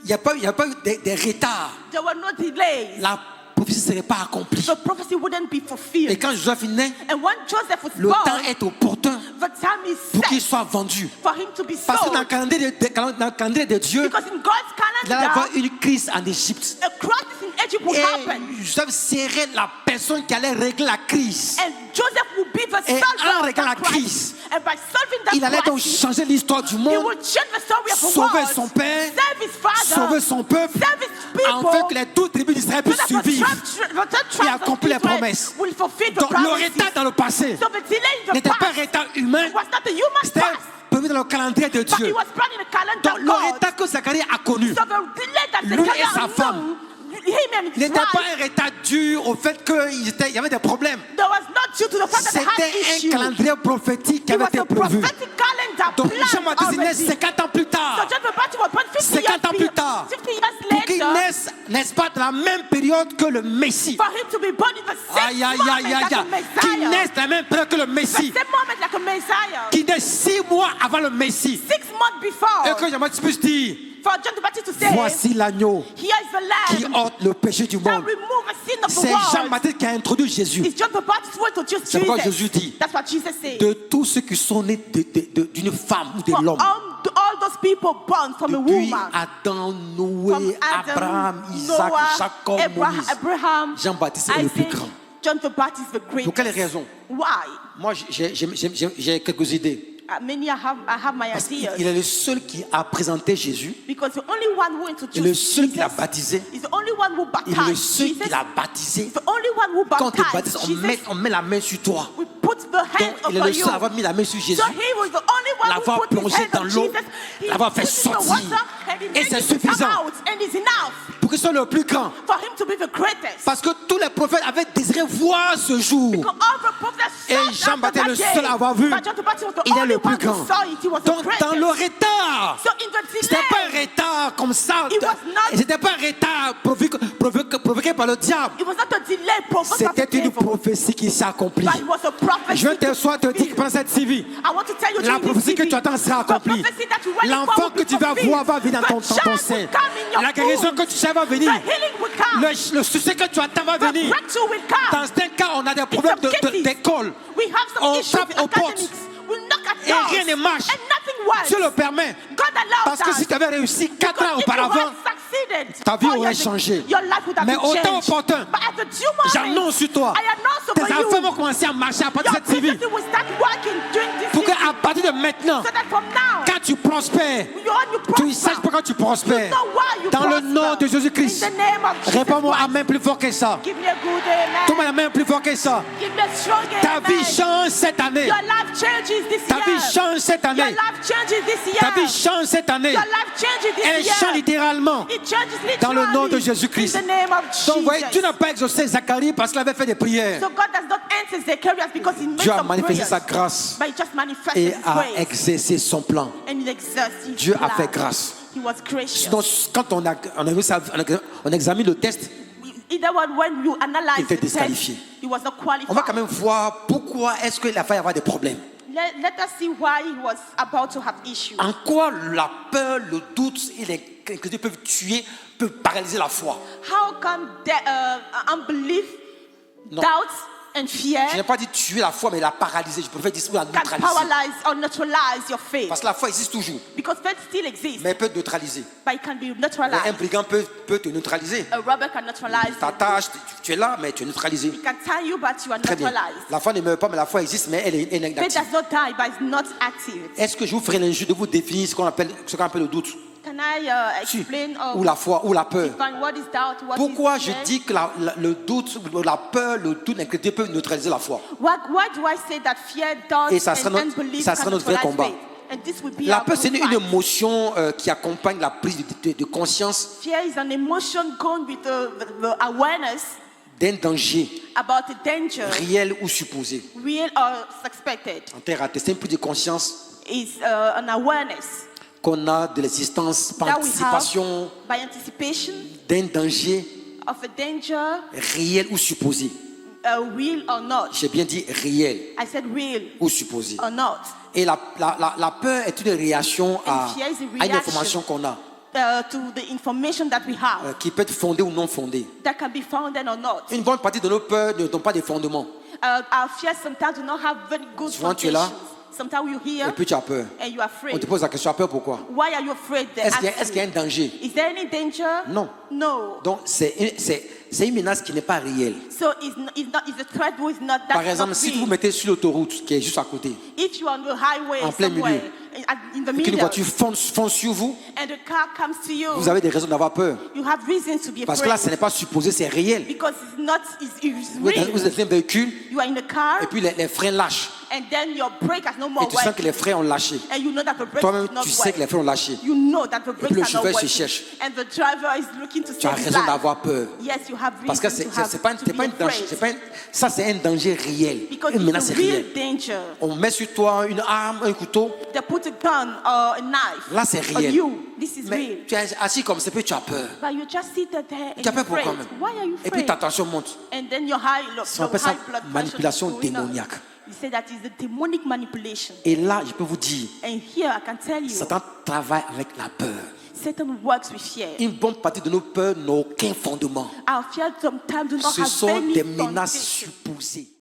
S1: il n'y a pas eu des retards,
S2: there were no delays,
S1: la prophétie ne serait pas accomplie.
S2: the prophecy wouldn't be
S1: Et
S2: fulfilled.
S1: quand Joseph naît,
S2: And when Joseph was
S1: le temps
S2: born,
S1: est opportun
S2: the time is
S1: pour qu'il
S2: set
S1: soit vendu.
S2: for him to be
S1: Parce que dans le
S2: sold.
S1: calendrier de Dieu,
S2: Because in God's
S1: il allait y avoir
S2: calendar,
S1: une crise en Égypte.
S2: a crisis in Egypt will
S1: Et
S2: happen.
S1: Joseph serait la personne qui allait régler la crise.
S2: And Joseph will be the
S1: Et en
S2: solver of
S1: réglant la
S2: that crisis. And by solving
S1: Il
S2: that
S1: allait donc
S2: crisis,
S1: changer l'histoire du
S2: he
S1: monde,
S2: will change the story of the
S1: sauver
S2: world,
S1: son père,
S2: save his father,
S1: sauver son peuple,
S2: save his people,
S1: afin que les 12 tribus d'Israël
S2: so
S1: puissent
S2: that
S1: survivre.
S2: et
S1: accomplir les promesses.
S2: will fulfill the
S1: Donc le
S2: promises.
S1: retard dans le passé
S2: So the delay in the
S1: n'était pas un
S2: past
S1: retard humain,
S2: was not the human
S1: c'était
S2: past,
S1: prévu dans le calendrier de
S2: but it
S1: Dieu.
S2: was planned in the calendar
S1: Donc
S2: of
S1: le
S2: God.
S1: retard que Zacharie a connu,
S2: So the delay that
S1: Lui et
S2: Zechariah
S1: sa femme,
S2: knew, him and his
S1: n'était pas
S2: wife,
S1: un retard dû au fait qu'il y avait des problèmes.
S2: there was not due to the fact that they had
S1: C'était un
S2: issues.
S1: calendrier prophétique qui
S2: It
S1: avait
S2: was
S1: été
S2: a
S1: prévu.
S2: prophetic calendar
S1: Donc
S2: planned
S1: Jean-Baptiste est né
S2: already.
S1: 50 ans plus
S2: So
S1: tard.
S2: John the Baptist was born 50
S1: 50 ans plus tard.
S2: 50 years
S1: Pour qu'il
S2: later,
S1: naisse, n'est-ce pas, de la même période que le Messie.
S2: for him to be born in the same
S1: Aïe, aïe,
S2: moment
S1: aïe,
S2: like
S1: aïe,
S2: a
S1: aïe. Qui
S2: Messiah.
S1: naisse de la même période que le
S2: The
S1: Messie.
S2: same moment like a Messiah.
S1: Qui naît 6 mois avant le Messie.
S2: 6 months before.
S1: Et que Jean-Baptiste puisse dire,
S2: For John the Baptist to say,
S1: voici l'agneau
S2: here is the
S1: qui
S2: lamb
S1: ôte le péché du
S2: that
S1: monde.
S2: remove the sin of the
S1: C'est
S2: world.
S1: Jean-Baptiste qui a introduit Jésus.
S2: It's John the Baptist who introduced
S1: C'est pourquoi
S2: Jesus.
S1: Jésus dit,
S2: That's what Jesus said.
S1: de tous ceux qui sont nés d'une femme ou de
S2: For
S1: l'homme,
S2: all those people born from a
S1: depuis
S2: woman,
S1: Adam,
S2: from
S1: Noé,
S2: Adam,
S1: Abraham, Isaac,
S2: Noah,
S1: Jacob, Moïse,
S2: Abraham,
S1: Jean-Baptiste est le plus
S2: Isaac,
S1: grand.
S2: John the Baptist the
S1: Pour quelle
S2: greatest.
S1: raison?
S2: Why?
S1: Moi, j'ai quelques idées.
S2: Many I have my
S1: Parce qu'il
S2: ideas.
S1: est le seul qui a présenté Jésus.
S2: Because the only one who
S1: Il est le
S2: introduced
S1: seul qui l'a
S2: Jesus
S1: baptisé.
S2: is the only one who
S1: Il est le
S2: baptized
S1: seul
S2: Jesus.
S1: qui l'a baptisé.
S2: He's the only one who
S1: Quand on te
S2: baptized
S1: baptise,
S2: Jesus.
S1: on met la main sur toi.
S2: We put the
S1: Donc,
S2: hand
S1: il est
S2: over
S1: le
S2: you.
S1: seul à avoir mis la main sur Jésus,
S2: So he was the only one
S1: l'avoir
S2: who put his
S1: plongé
S2: hand
S1: dans
S2: on
S1: l'eau,
S2: Jesus. He
S1: l'avoir fait
S2: put it in the
S1: sortir.
S2: water and he
S1: Et
S2: made
S1: c'est
S2: it to come
S1: suffisant.
S2: out and it's enough
S1: pour qu'il soit le plus grand.
S2: for him to be the greatest.
S1: Parce que tous les prophètes avaient désiré voir ce jour.
S2: Because all the prophets
S1: Et
S2: saw
S1: Jean-Baptiste est le
S2: after that
S1: seul
S2: day.
S1: à avoir vu.
S2: But John the Baptist was the
S1: Il est
S2: only
S1: le plus
S2: one who
S1: grand.
S2: saw it. He was the
S1: Donc dans le
S2: greatest.
S1: retard,
S2: So in the
S1: c'était pas un
S2: delay,
S1: retard comme ça.
S2: It was not-
S1: C'était pas un retard provoqué par le diable.
S2: It was not a delay provoked by the
S1: C'était une
S2: devil,
S1: prophétie qui s'est accomplie.
S2: but it was a prophecy.
S1: Je te sois te dire que pendant cette CV,
S2: I want to tell you,
S1: la
S2: during this
S1: prophétie que
S2: TV,
S1: tu attends sera
S2: the
S1: accomplie.
S2: prophecy that you waiting for
S1: L'enfant
S2: will
S1: que
S2: be
S1: tu vas
S2: fulfilled.
S1: voir va venir dans ton
S2: The
S1: sein.
S2: child will come in your
S1: La guérison
S2: womb.
S1: que tu sais va
S2: The
S1: venir.
S2: healing will come.
S1: Le succès que tu attends va
S2: The
S1: venir.
S2: breakthrough will come.
S1: Dans certains cas, on a des problèmes d'école.
S2: We have some
S1: On
S2: issues
S1: frappe
S2: with
S1: aux portes.
S2: academics. We knock at
S1: Et
S2: doors.
S1: rien ne marche.
S2: And nothing works.
S1: Dieu le permet.
S2: God allows
S1: Parce que
S2: that.
S1: si tu avais réussi 4
S2: Because
S1: ans
S2: if you
S1: auparavant,
S2: had succeeded
S1: ta vie
S2: 4
S1: aurait
S2: years ago,
S1: changé.
S2: your life would have
S1: Mais
S2: been
S1: au temps
S2: changed.
S1: opportun,
S2: But at the due moment,
S1: j'annonce sur toi,
S2: I announce
S1: tes
S2: over
S1: enfants vont
S2: you,
S1: commencer à marcher à partir
S2: your
S1: de cette CV.
S2: business will start working during this
S1: Pour
S2: season.
S1: qu'à partir de maintenant,
S2: So that from now,
S1: quand tu prospères,
S2: you
S1: tu
S2: prosper.
S1: saches pourquoi tu prospères.
S2: You know why you
S1: Dans le
S2: prosper.
S1: nom de Jésus-Christ.
S2: In the name of Jesus
S1: Réponds-moi
S2: Christ.
S1: amen plus fort que ça.
S2: Give me a good amen.
S1: Donne-moi la main plus fort que ça.
S2: Give me a strong
S1: Ta vie
S2: amen.
S1: change cette année.
S2: Your life changes this
S1: Ta vie
S2: year.
S1: change cette
S2: Your
S1: année.
S2: life changes this year.
S1: Ta vie change cette année.
S2: Your life changes this
S1: Elle
S2: year.
S1: change littéralement.
S2: It changes literally.
S1: Dans le nom de Jésus-Christ.
S2: In the name of Jesus.
S1: Donc, voyez, Dieu n'a pas exaucé Zacharie parce qu'il avait fait des prières.
S2: So God does not answer Zacharias because he made
S1: Dieu a
S2: some
S1: manifesté
S2: prayers.
S1: sa grâce
S2: But he just manifested
S1: et
S2: his
S1: a
S2: grace.
S1: exercé son plan.
S2: And he exerts his
S1: Dieu a
S2: plan.
S1: fait grâce.
S2: He was gracious.
S1: Donc, quand on examine le test,
S2: Either one, when you analyze
S1: Il était
S2: the test,
S1: disqualifié.
S2: he was not
S1: on
S2: qualified.
S1: va quand même voir pourquoi est-ce qu'il a failli avoir des problèmes.
S2: Let us see why he was about to have issues.
S1: En quoi la peur, le doute et l'inquiétude peuvent tuer, peuvent paralyser la foi.
S2: How come unbelief,
S1: Non.
S2: doubts, and fear
S1: Je n'ai pas dit tuer la foi, mais la paralyser. Je préfère dire la
S2: can
S1: neutraliser.
S2: paralyze or neutralize your faith?
S1: Parce que la foi existe toujours,
S2: Because faith still exists,
S1: mais elle peut te neutraliser.
S2: but it can be
S1: Un
S2: neutralized.
S1: brigand peut te neutraliser.
S2: A robber can neutralize
S1: Ta
S2: you.
S1: tâche, tu es là, mais tu es neutralisé.
S2: It can tie you, but you are
S1: Très bien.
S2: neutralized.
S1: La foi ne meurt pas, mais la foi existe, mais elle est
S2: Faith
S1: inactive.
S2: does not die, but it's not active.
S1: Est-ce que je vous ferai l'injure de vous définir ce qu'on appelle le doute?
S2: Can I
S1: Si.
S2: explain
S1: Ou la foi, ou la peur.
S2: define what is doubt, what
S1: Pourquoi
S2: is
S1: je
S2: fear?
S1: dis que le doute, la peur, le doute, l'inquiétude peuvent neutraliser la foi?
S2: Why do I say that fear, doubt,
S1: Et ça sera
S2: and
S1: notre-
S2: unbelief
S1: ça
S2: can
S1: sera notre vrai
S2: neutralize
S1: combat.
S2: faith? And this will be
S1: La
S2: our
S1: peur, c'est
S2: good
S1: une
S2: fight.
S1: émotion qui accompagne la prise de conscience
S2: Fear is an emotion gone with the awareness
S1: d'un danger
S2: about a danger,
S1: réel ou supposé.
S2: real or suspected.
S1: En terre à terre, c'est une prise de conscience
S2: Is an awareness
S1: qu'on a de l'existence par
S2: that we
S1: anticipation
S2: have by anticipation
S1: d'un danger
S2: of a danger,
S1: réel ou supposé.
S2: real or not.
S1: J'ai bien dit réel
S2: I said real
S1: ou supposé.
S2: or not.
S1: Et la peur est une réaction à
S2: fear is a
S1: une
S2: reaction.
S1: information qu'on a,
S2: To the information that we have
S1: qui peut être fondée ou non fondée.
S2: that can be founded or not.
S1: Une bonne partie de nos peurs ne n'ont pas de fondement.
S2: Our fears sometimes do not have very good
S1: Souvent, tu es là,
S2: foundations. Sometimes you hear
S1: Et puis tu as peur.
S2: and you are
S1: On
S2: afraid.
S1: te pose la question, tu as peur pourquoi?
S2: Why are you afraid? They
S1: Est-ce qu'il y,
S2: ask
S1: est-ce qu'il y a
S2: you.
S1: un danger?
S2: Is there any danger?
S1: Non.
S2: No.
S1: Donc c'est une menace qui n'est pas réelle.
S2: So it's a threat who is not that.
S1: Par exemple, si vous vous mettez sur l'autoroute qui est juste à côté,
S2: If you are on the highway
S1: En plein
S2: somewhere,
S1: milieu.
S2: in the
S1: qu'une
S2: middle,
S1: voiture fonce sur vous,
S2: and the car comes to you,
S1: vous avez des raisons d'avoir peur.
S2: you have reasons to be
S1: Parce que là,
S2: afraid.
S1: ce n'est pas supposé, c'est réel.
S2: Because it's not, it's
S1: Vous êtes
S2: real.
S1: dans un véhicule
S2: You are in the car,
S1: et puis les freins lâchent.
S2: and then your brake has no more
S1: Et tu sens que
S2: working.
S1: les freins ont lâché.
S2: And you know that the brakes
S1: Toi-même,
S2: did not
S1: tu sais que les
S2: work.
S1: freins ont lâché.
S2: You know that the brakes
S1: le
S2: are not
S1: chauffeur se
S2: working.
S1: cherche.
S2: And the driver is looking to
S1: Tu as
S2: save his
S1: raison
S2: life.
S1: d'avoir peur.
S2: Yes, you have
S1: Parce que
S2: reason
S1: c'est
S2: to have
S1: c'est pas,
S2: to
S1: c'est
S2: be
S1: pas un danger.
S2: afraid.
S1: C'est pas ça, c'est un danger réel.
S2: Because
S1: Une menace
S2: it's a real
S1: réelle.
S2: danger.
S1: On met sur toi une arme, un couteau.
S2: They put a gun or a knife
S1: Là, c'est
S2: on
S1: réel.
S2: you. This is
S1: Mais
S2: real.
S1: tu es assis comme ça, puis tu as peur.
S2: But you just sit there and
S1: Tu as
S2: you're
S1: peur pourquoi
S2: afraid.
S1: même?
S2: Why are you
S1: Et puis
S2: afraid?
S1: ta tension monte.
S2: And then your high,
S1: On appelle ça
S2: blood pressure
S1: manipulation
S2: is going up.
S1: démoniaque.
S2: You say that is a demonic manipulation.
S1: Et là, je peux vous dire,
S2: And here I can tell you,
S1: Satan travaille avec la peur.
S2: Satan works with fear.
S1: Une bonne partie de nos peurs n'a aucun fondement.
S2: Our fear sometimes do not
S1: Ce
S2: have
S1: sont
S2: any
S1: des menaces
S2: foundation.
S1: supposées.